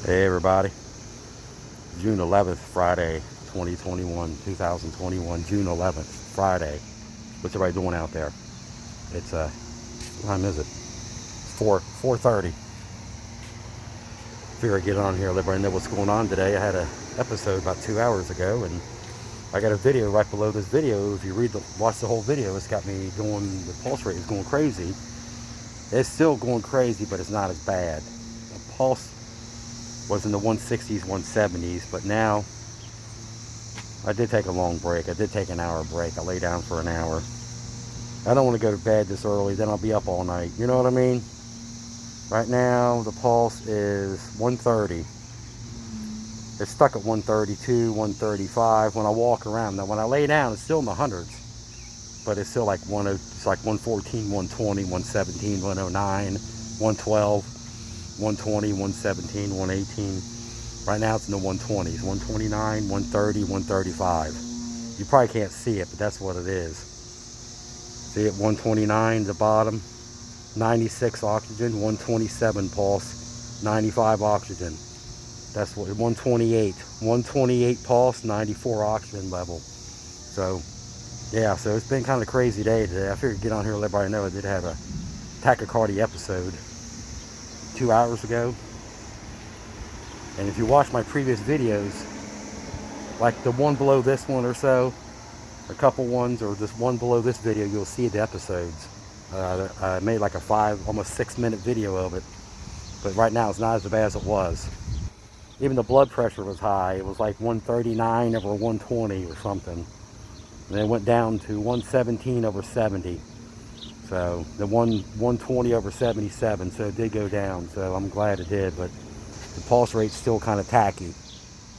Hey everybody, June 11th, Friday, 2021, June 11th, Friday. What's everybody doing out there? It's, what time is it? 4:30. Figure I'd get on here, let everybody know what's going on today. I had an episode about 2 hours ago, and I got a video right below this video. If you watch the whole video, it's got me going, the pulse rate is going crazy. It's still going crazy, but it's not as bad. The pulse was in the 160s, 170s, but now I did take a long break. I did take an hour break. I lay down for an hour. I don't want to go to bed this early, then I'll be up all night. You know what I mean? Right now, the pulse is 130. It's stuck at 132, 135 when I walk around. Now, when I lay down, it's still in the hundreds, but it's still like it's like 114, 120, 117, 109, 112. 120, 117, 118. Right now it's in the 120s. 129, 130, 135. You probably can't see it, but that's what it is. See it, 129, the bottom. 96 oxygen, 127 pulse, 95 oxygen. That's what, 128. 128 pulse, 94 oxygen level. So, yeah, so it's been kind of a crazy day today. I figured get on here and let everybody know I did have a tachycardia episode 2 hours ago. And if you watch my previous videos, like the one below this one or so, a couple ones, or this one below this video, you'll see the episodes. I made like a almost 6 minute video of it, but right now it's not as bad as it was. Even the blood pressure was high. It was like 139 over 120 or something, and it went down to 117 over 70. So the 120 over 77, so it did go down, so I'm glad it did, but the pulse rate's still kind of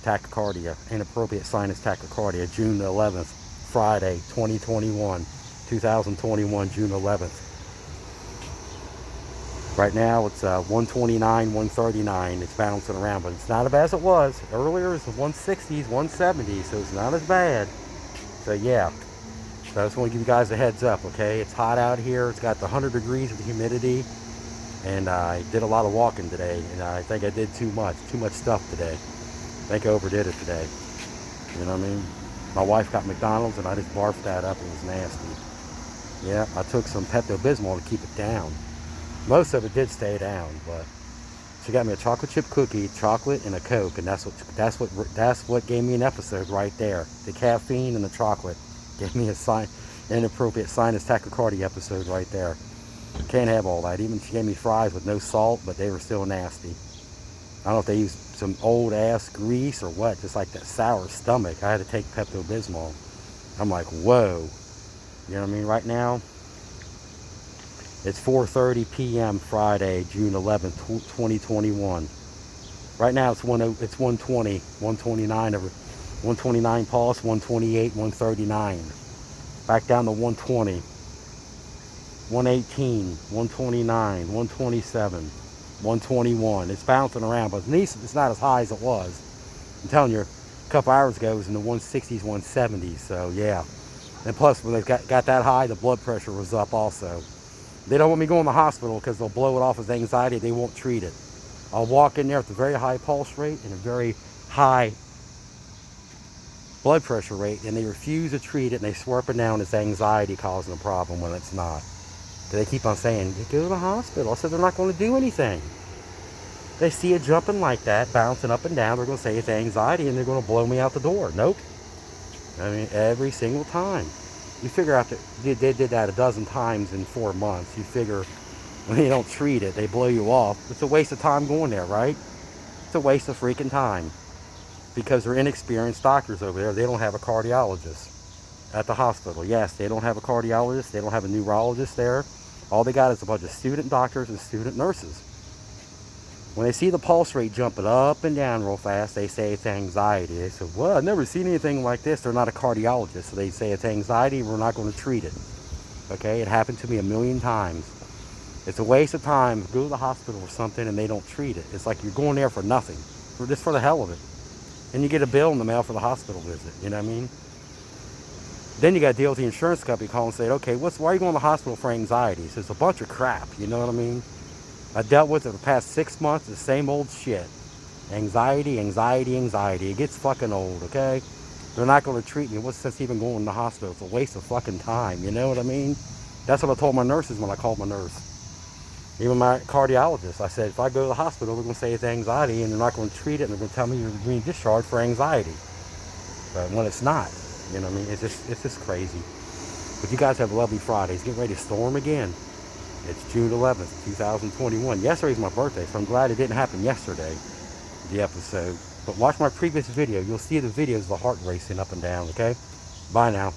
tachycardia, inappropriate sinus tachycardia, June the 11th, Friday, 2021, June 11th. Right now it's 129, 139, it's bouncing around, but it's not as bad as it was. Earlier it was the 160s, 170s, so it's not as bad. So yeah. So I just want to give you guys a heads up, okay? It's hot out here. It's got the 100 degrees of humidity. And I did a lot of walking today. And I think I did too much stuff today. I think I overdid it today. You know what I mean? My wife got McDonald's and I just barfed that up. It was nasty. Yeah, I took some Pepto-Bismol to keep it down. Most of it did stay down, but she got me a chocolate chip cookie, chocolate, and a Coke. And that's what gave me an episode right there. The caffeine and the chocolate gave me inappropriate sinus tachycardia episode right there. Can't have all that. Even she gave me fries with no salt, but they were still nasty. I don't know if they used some old ass grease or what, just like that sour stomach. I had to take Pepto-Bismol. I'm like, whoa. You know what I mean? Right now, it's 4:30 p.m. Friday, June 11th, 2021. Right now it's 120, 129 over 129 pulse, 128, 139. Back down to 120, 118, 129, 127, 121. It's bouncing around, but it's not as high as it was. I'm telling you, a couple hours ago it was in the 160s, 170s, so yeah. And plus, when they got that high, the blood pressure was up also. They don't want me going to the hospital because they'll blow it off as anxiety. They won't treat it. I'll walk in there with a very high pulse rate and a very high blood pressure rate, and they refuse to treat it, and they swear up and down it's anxiety causing the problem when it's not. They keep on saying, go to the hospital. I said, they're not going to do anything. They see it jumping like that, bouncing up and down, they're going to say it's anxiety, and they're going to blow me out the door. Nope. I mean, every single time. You figure out that they did that a dozen times in 4 months. You figure when you don't treat it, they blow you off. It's a waste of time going there, right? It's a waste of freaking time. Because they're inexperienced doctors over there. They don't have a cardiologist at the hospital. Yes, they don't have a cardiologist. They don't have a neurologist there. All they got is a bunch of student doctors and student nurses. When they see the pulse rate jumping up and down real fast, they say it's anxiety. They say, well, I've never seen anything like this. They're not a cardiologist. So they say it's anxiety. We're not going to treat it. Okay, it happened to me a million times. It's a waste of time. Go to the hospital or something and they don't treat it. It's like you're going there for nothing. Just for the hell of it. And you get a bill in the mail for the hospital visit, you know what I mean? Then you got to deal with the insurance company calling and say, okay, why are you going to the hospital for anxiety? It's just a bunch of crap, you know what I mean? I dealt with it the past 6 months, the same old shit. Anxiety, anxiety, anxiety. It gets fucking old, okay? They're not going to treat me. What's the sense even going to the hospital? It's a waste of fucking time, you know what I mean? That's what I told my nurses when I called my nurse. Even my cardiologist, I said, if I go to the hospital, they're going to say it's anxiety, and they're not going to treat it, and they're going to tell me you're being discharged for anxiety. But when it's not, you know what I mean? It's just crazy. But you guys have a lovely Friday. It's getting ready to storm again. It's June 11th, 2021. Yesterday's my birthday, so I'm glad it didn't happen yesterday, the episode. But watch my previous video. You'll see the videos of the heart racing up and down, okay? Bye now.